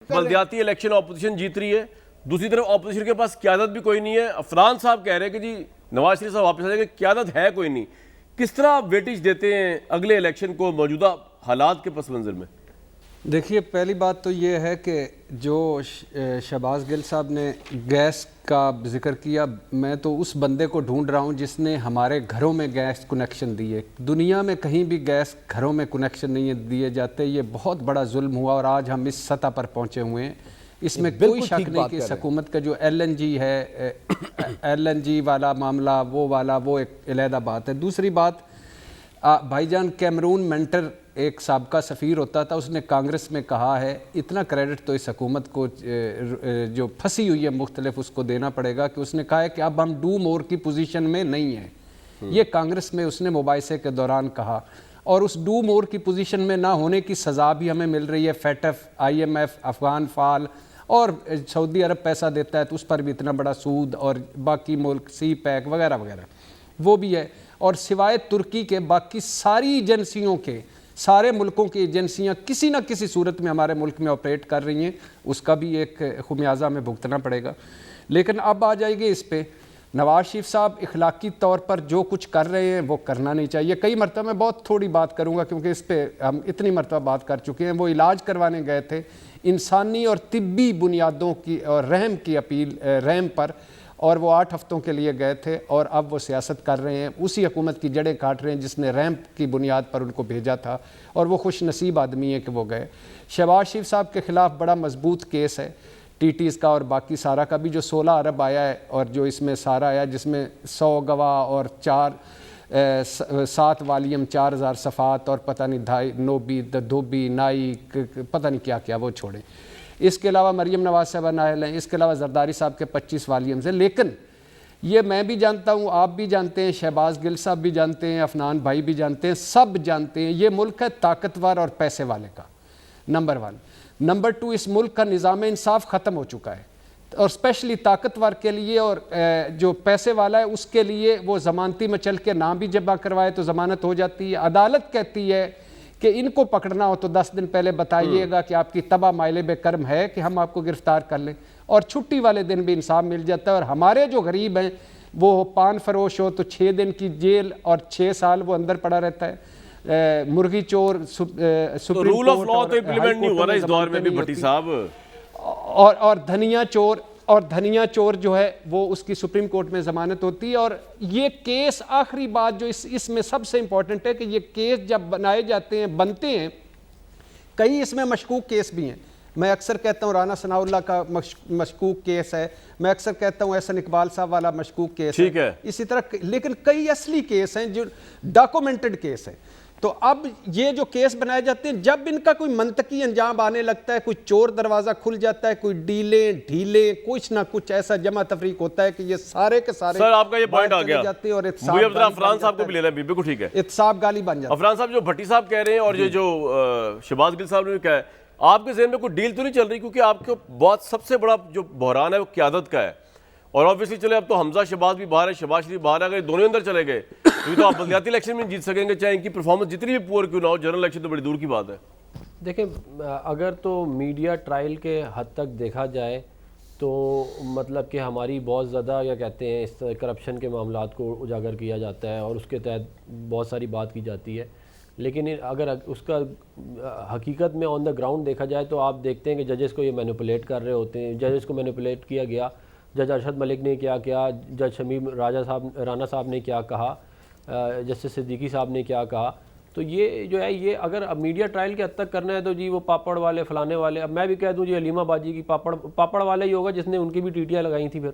बल्दियाती election opposition जीत रही है, दूसरी तरफ ऑपोजिशन के पास क़यादत भी कोई नहीं है। अफरान साहब कह रहे हैं कि जी नवाज शरीफ साहब वापस आ जाएंगे, क़यादत है कोई नहीं। किस तरह आप वेटेज देते हैं अगले इलेक्शन को मौजूदा हालात के पस मंजर में? देखिए, पहली बात तो ये है कि जो शहबाज गिल साहब ने गैस का जिक्र किया, मैं तो उस बंदे को ढूंढ रहा हूँ जिसने हमारे घरों में गैस कनेक्शन दिए। दुनिया में कहीं भी गैस घरों में कनेक्शन नहीं दिए जाते। ये बहुत बड़ा जुल्म हुआ और आज हम इस सतह पर पहुँचे हुए हैं। इसमें कोई शक नहीं कि इस हुकूमत का जो LNG है, LNG वाला मामला, वो एक अलहदा बात है। दूसरी बात, भाईजान कैमरून मेंटर एक साबका सफ़ीर होता था, उसने कांग्रेस में कहा है, इतना क्रेडिट तो इस हुकूमत को जो फंसी हुई है मुख्तलिफ उसको देना पड़ेगा कि उसने कहा है कि अब हम डू मोर की पोजीशन में नहीं हैं। ये कांग्रेस में उसने मुबाहिसे के दौरान कहा और उस डू मोर की पोजीशन में ना होने की सज़ा भी हमें मिल रही है। FATF, IMF, अफ़गान फ़ाल और सऊदी अरब पैसा देता है तो उस पर भी इतना बड़ा सूद, और बाकी मुल्क CPEC वगैरह वगैरह वो भी है। और सिवाय तुर्की के बाकी सारी एजेंसियों के, सारे मुल्कों की एजेंसियां किसी न किसी सूरत में हमारे मुल्क में ऑपरेट कर रही हैं, उसका भी एक खुमियाजा हमें भुगतना पड़ेगा। लेकिन अब आ जाएगी इस पे, नवाज शरीफ साहब इखलाकी तौर पर जो कुछ कर रहे हैं वो करना नहीं चाहिए। कई मरतबा, मैं बहुत थोड़ी बात करूंगा क्योंकि इस पे हम इतनी मरतबा बात कर चुके हैं। वो इलाज करवाने गए थे, इंसानी और तिब्बी बुनियादों की और रहम की अपील, रहम पर, और वो 8 हफ्तों के लिए गए थे और अब वो सियासत कर रहे हैं, उसी हुकूमत की जड़ें काट रहे हैं जिसने रैंप की बुनियाद पर उनको भेजा था, और वो खुश नसीब आदमी है कि वो गए। शहबाज शरीफ साहब के ख़िलाफ़ बड़ा मजबूत केस है, TTs का और बाकी सारा का भी, जो 16 अरब आया है और जो इसमें सारा आया, जिसमें 100 गवाह और 7 वालियम, 4000 सफ़ात और पता नहीं 2.5 नोबी धोबी नाई पता नहीं क्या क्या वो छोड़े। इसके अलावा मरीम नवाज साहब नायल हैं, इसके अलावा जरदारी साहब के 25 वालियम्स हैं। लेकिन ये मैं भी जानता हूँ, आप भी जानते हैं, शहबाज गिल साहब भी जानते हैं, अफनान भाई भी जानते हैं, सब जानते हैं, ये मुल्क है ताकतवर और पैसे वाले का, नंबर 1। नंबर 2, इस मुल्क का निज़ाम इंसाफ ख़त्म हो चुका है, और स्पेशली ताकतवर के लिए और जो पैसे वाला है उसके लिए वो ज़मानती में चल के नाम भी जमा करवाए तो ज़मानत हो जाती है। अदालत कहती है कि इनको पकड़ना हो तो 10 दिन पहले बताइएगा कि आपकी तबाह माइले बेकर्म है कि हम आपको गिरफ्तार कर लें, और छुट्टी वाले दिन भी इंसाफ मिल जाता है। और हमारे जो गरीब हैं, वो पान फरोश हो तो 6 दिन की जेल और 6 साल वो अंदर पड़ा रहता है। मुर्गी चोर तो रूल ऑफ लॉ तो इम्प्लीमेंट नहीं हुआ ना इस दौर में भी भट्टी साहब, और धनिया चोर जो है वो उसकी सुप्रीम कोर्ट में ज़मानत होती है। और ये केस, आखिरी बात जो इसमें सबसे इंपॉर्टेंट है कि ये केस जब बनाए जाते हैं, बनते हैं, कई इसमें मशकूक केस भी हैं। मैं अक्सर कहता हूँ राना सनाउल्लाह का मशकूक केस है, मैं अक्सर कहता हूँ एहसन इकबाल साहब वाला मशकूक केस है, इसी तरह। लेकिन कई असली केस हैं जो डॉक्यूमेंटेड केस हैं। तो अब ये जो केस बनाए जाते हैं, जब इनका कोई मंतकी अंजाम आने लगता है, कोई चोर दरवाज़ा खुल जाता है, कोई डीलें ढीलें कुछ ना कुछ ऐसा जमा तफरीक होता है कि ये सारे के सारे, सर आपका ये पॉइंट आ गया, जाते हैं और अफरान साहब को भी लेना है, बिल्कुल ठीक है, इत्साब गाली बन जाता है। अफरान साहब, जो भट्टी साहब कह रहे हैं और ये जो शहबाज गिल साहब ने भी कहा है, आपके जहन में कोई डील तो नहीं चल रही? क्योंकि आपको बहुत सबसे बड़ा जो बहरान है वो क़यादत का है, और ऑब्वियसली चले अब तो हमजा शहबाज भी बाहर है, शहबाज शरीफ बाहर आ गए, दोनों अंदर चले गए, तो आप बल्दियाती इलेक्शन में जीत सकेंगे, चाहे इनकी परफॉर्मेंस जितनी भी पुअर क्यों ना हो। जनरल इलेक्शन तो बड़ी दूर की बात है। देखिए, अगर तो मीडिया ट्रायल के हद तक देखा जाए तो मतलब कि हमारी बहुत ज़्यादा, क्या कहते हैं, इस करप्शन के मामलात को उजागर किया जाता है और उसके तहत बहुत सारी बात की जाती है। लेकिन अगर उसका हकीकत में ऑन द ग्राउंड देखा जाए तो आप देखते हैं कि जजेस को ये मैनिपुलेट कर रहे होते हैं। जजेस को मैनिपुलेट किया गया, जज अरशद मलिक ने क्या किया, जज शमीम राना साहब ने क्या कहा, जस्टिस सिद्दीकी साहब ने क्या कहा। तो ये जो है, ये अगर अब मीडिया ट्रायल के हद तक करना है तो जी वो पापड़ वाले फलाने वाले, अब मैं भी कह दूं जी हलीमा बाजी की पापड़ वाले ही होगा जिसने उनकी भी टीटियाँ लगाई थी। फिर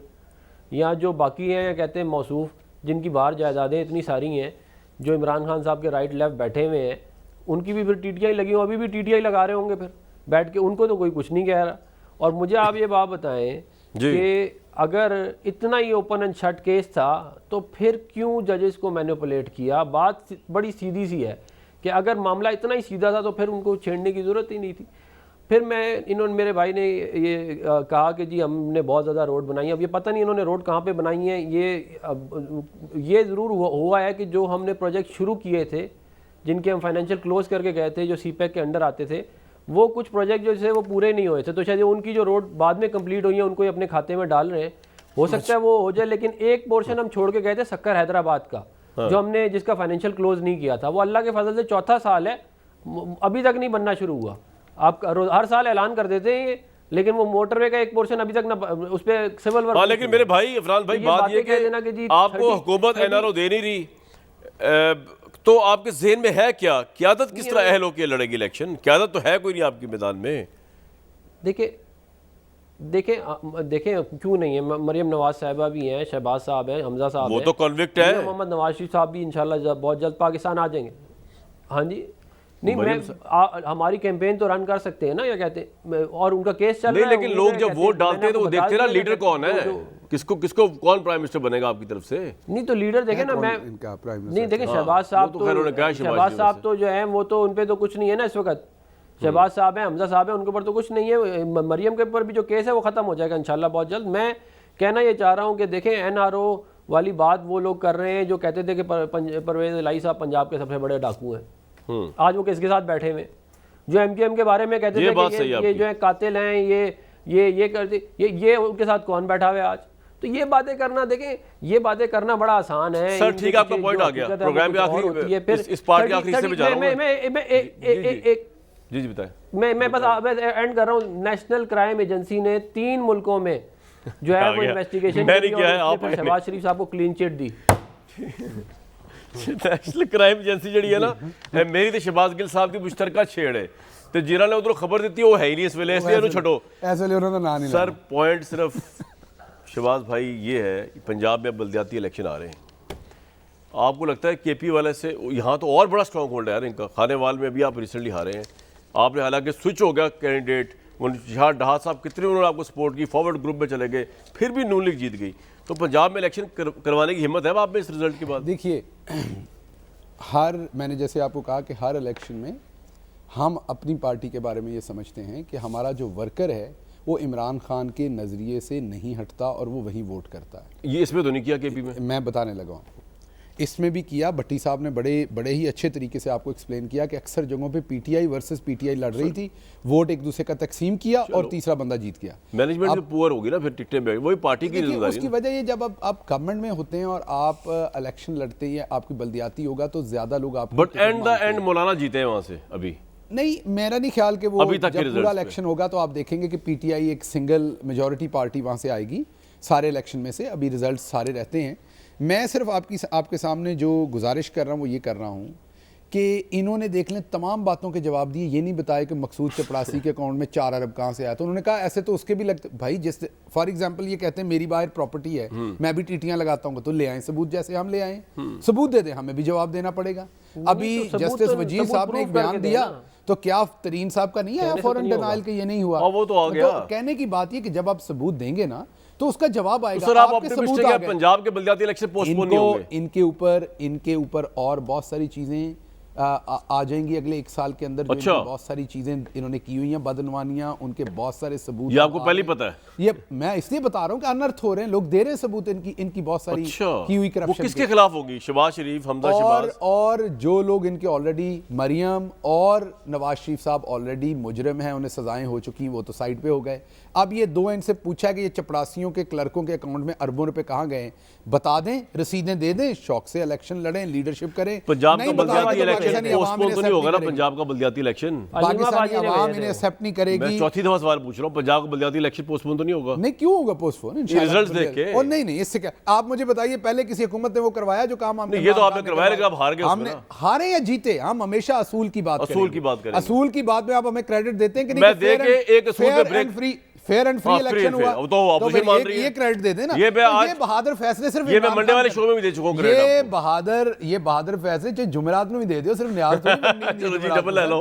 यहाँ जो बाकी हैं, कहते हैं मौसूफ, जिनकी बाहर जायदादें इतनी सारी हैं, जो इमरान खान साहब के राइट लेफ्ट बैठे हुए हैं, उनकी भी फिर टीटियाँ ही लगी हों, अभी भी टीटियाँ ही लगा रहे होंगे फिर बैठ के, उनको तो कोई कुछ नहीं कह रहा। और मुझे आप ये बात बताएं कि अगर इतना ही ओपन एंड शट केस था तो फिर क्यों जजेस को मैनिपुलेट किया? बात बड़ी सीधी सी है कि अगर मामला इतना ही सीधा था तो फिर उनको छेड़ने की ज़रूरत ही नहीं थी। फिर मेरे भाई ने ये कहा कि जी हमने बहुत ज़्यादा रोड बनाई है। अब ये पता नहीं इन्होंने रोड कहाँ पे बनाई है। ये ज़रूर हुआ है कि जो हमने प्रोजेक्ट शुरू किए थे, जिनके हम फाइनेंशियल क्लोज करके गए थे, जो CPEC के अंडर आते थे, वो कुछ प्रोजेक्ट जो थे वो पूरे नहीं हुए थे, तो शायद उनकी जो रोड बाद में कंप्लीट हुई है उनको ही अपने खाते में डाल रहे हैं, हो सकता है वो हो जाए। लेकिन एक पोर्शन हम छोड़ के गए थे सक्कर हैदराबाद का, जो हमने जिसका फाइनेंशियल क्लोज नहीं किया था, वो अल्लाह के फजल से चौथा साल है, अभी तक नहीं बनना शुरू हुआ। आप हर साल ऐलान कर देते हैं लेकिन वो मोटरवे का एक पोर्शन अभी तक ना उस पे सिविल वर्क। हाँ, लेकिन मेरे भाई अफरान भाई बात ये कि आपको हुकूमत एनआरओ दे नहीं रही, तो आपके ज़हन में है क्या, क़यादत किस तरह अहल होकर लड़ेगी इलेक्शन? क़यादत तो है कोई नहीं आपके मैदान में। देखें क्यों नहीं है, मरियम नवाज साहिबा भी हैं, शहबाज साहब हैं, हमजा साहब वो तो कन्विक्ट है। मोहम्मद नवाज शरीफ साहब भी इंशाल्लाह बहुत जल्द पाकिस्तान आ जाएंगे। हाँ जी, नहीं हमारी कैंपेन तो रन कर सकते हैं ना, या कहते हैं, और उनका केस चल रहा है। लेकिन लोग जब वोट डालते हैं तो वो देखते हैं ना लीडर कौन है, किसको कौन प्राइम मिनिस्टर बनेगा आपकी तरफ से। नहीं तो लीडर देखे ना, मैं नहीं देखे शहबाज साहब तो, शहबाज साहब तो जो है वो तो उन पे तो कुछ नहीं है ना इस वक्त। शहबाज साहब हैं, हमजा साहब हैं, उनके ऊपर तो कुछ नहीं है। मरियम के ऊपर भी जो केस है वो खत्म हो जाएगा इंशाल्लाह बहुत जल्द। मैं कहना ये चाह रहा हूँ कि देखें एनआरओ वाली बात वो लोग कर रहे हैं जो कहते थे कि परवेज इलाही साहब पंजाब के सबसे बड़े डाकू हैं, आज वो किसके साथ बैठे हुए, जो एमकेएम के बारे में कहते थे कि ये जो है कातिल हैं, ये करते, ये उनके साथ कौन बैठा हुआ है आज। तो ये बातें करना, देखें ये बातें करना बड़ा आसान है। सर ठीक है, आपका पॉइंट आ गया। प्रोग्राम के आखिरी फिर इस पार्ट के आखिरी हिस्से में जा रहा हूं मैं। जी बताएं। मैं बस एंड कर रहा हूँ। नेशनल क्राइम एजेंसी ने 3 मुल्कों में जो है वो इन्वेस्टिगेशन की और शहबाज शरीफ साहब को क्लीन चिट दी। नेशनल क्राइम एजेंसी जी है ना, मेरी तो शहबाज गिल साहब की मुश्तरका छेड़ है, तो जिन्हों ने उधर खबर दी वो है ही नहीं इस वेले, इसलिए छो सर। पॉइंट सिर्फ शहबाज भाई ये है, पंजाब में बल्दियाती इलेक्शन आ रहे हैं, आपको लगता है केपी वाले से यहाँ तो और बड़ा स्ट्रॉन्ग होल्ड है यार इनका। खानेवाल में भी आप रिसेंटली हारे हैं, आपने हालांकि स्विच हो गया कैंडिडेट, जहाँ डहा साहब कितने उन्होंने आपको सपोर्ट की, फॉरवर्ड ग्रुप में चले गए, फिर भी नून लीग जीत गई। तो पंजाब में इलेक्शन करवाने की हिम्मत है आप में इस रिजल्ट के बाद? देखिए, मैंने जैसे आपको कहा कि हर इलेक्शन में हम अपनी पार्टी के बारे में ये समझते हैं कि हमारा जो वर्कर है वो इमरान खान के नज़रिए से नहीं हटता और वो वही वोट करता है। ये इसमें तो नहीं किया केपी में, मैं बताने लगा हूँ। इसमें भी किया। भट्टी साहब ने बड़े ही अच्छे तरीके से आपको एक्सप्लेन किया कि अक्सर जगहों पे पीटीआई वर्सेस पीटीआई लड़ रही थी, वोट एक दूसरे का तकसीम किया और तीसरा बंदा जीत गया। मैनेजमेंट पुअर होगी ना फिर टिकटें में, वही पार्टी की जिम्मेदारी। उसकी वजह ये, जब आप गवर्नमेंट में होते हैं और आप इलेक्शन लड़ते हैं, आपकी बल्दियाती होगा तो ज्यादा लोग आप, बट एंड मौलाना जीते हैं वहां से। अभी नहीं, मेरा नहीं ख्याल कि वो अभी तक जब पूरा इलेक्शन होगा तो आप देखेंगे कि पीटीआई एक सिंगल मेजॉरिटी पार्टी वहां से आएगी सारे इलेक्शन में से। अभी रिजल्ट सारे रहते हैं। मैं सिर्फ आपके सामने जो गुजारिश कर रहा हूँ वो ये कर रहा हूँ कि इन्होंने देख लें तमाम बातों के जवाब दिए। ये नहीं बताया कि मकसूद चपड़ासी के अकाउंट में 4 अरब कहाँ से आया। तो उन्होंने कहा ऐसे तो उसके भी लगते भाई, जैसे फॉर एग्जांपल ये कहते हैं मेरी बाहर प्रॉपर्टी है, मैं भी टीटियां लगाता हूँ, तो ले आए सबूत, जैसे हम ले आए सबूत दे दें, हमें भी जवाब देना पड़ेगा। अभी जस्टिस वजीर साहब ने एक बयान दिया तो क्या तरीन साहब का नहीं आया फॉरन डिनाइल के ये नहीं हुआ, वो तो आ गया। कहने की बात ये कि जब आप सबूत देंगे ना तो उसका जवाब आएगा। सर आप ऑप्टिमिस्ट हैं कि पंजाब के बल्दियाती इलेक्शन पोस्टपोन नहीं होंगे? इनके ऊपर और बहुत सारी चीजें आ जाएंगी अगले 1 साल के अंदर। अच्छा। बहुत सारी चीजें इन्होंने की हुई हैं, बदनवानियां, उनके बहुत सारे सबूत। ये आपको पहले ही पता है? ये मैं इसलिए बता रहा हूँ कि अनर्थ हो रहे हैं, लोग दे रहे हैं सबूत इनकी बहुत सारी की हुई करप्शन। वो किसके खिलाफ होगी? शहबाज शरीफ, हमजा शहबाज और जो लोग इनके ऑलरेडी, मरियम और नवाज शरीफ साहब ऑलरेडी मुजरिम हैं, उन्हें सजाएं हो चुकी, वो तो साइड पे हो गए। अब ये 2 इनसे पूछा कि ये चपड़ासियों के क्लर्कों के अकाउंट में अरबों रुपए कहाँ गए, बता दें, रसीदें दे दें, शौक से इलेक्शन लड़ें, लीडरशिप करें। पंजाब का बल्दियाती इलेक्शन पोस्टपोन तो नहीं होगा ना? पंजाब का बल्दियाती इलेक्शन पाकिस्तानी आवाम इन्हें एक्सेप्ट नहीं करेगी। मैं चौथी दफा सवाल पूछ रहा हूँ, पंजाब का बल्दियाती इलेक्शन पोस्टपोन तो नहीं होगा? नहीं, क्यों होगा पोस्टपोन? रिजल्ट्स देख के। और नहीं, इससे क्या, आप मुझे बताइए पहले किसी हुकूमत ने वो करवाया जो काम हमने? ये तो आपने करवाया, लेकिन आप हार गए। हमने हारे या जीते, हम हमेशा असूल की बात करें। असूल की बात में आप हमें क्रेडिट देते हैं कि मैं दे के एक असूल पे break, fair and free election हुआ तो ऑपोजिशन मान रही है। ये क्रेडिट दे देना। ये बहादुर फैसले सिर्फ ये मैं मंडे वाले शो में भी दे चुका हूं। ये बहादुर फैसले जो जुमेरात में भी दे दियो, सिर्फ न्याज तो नहीं। चलो जी, डबल ले लो।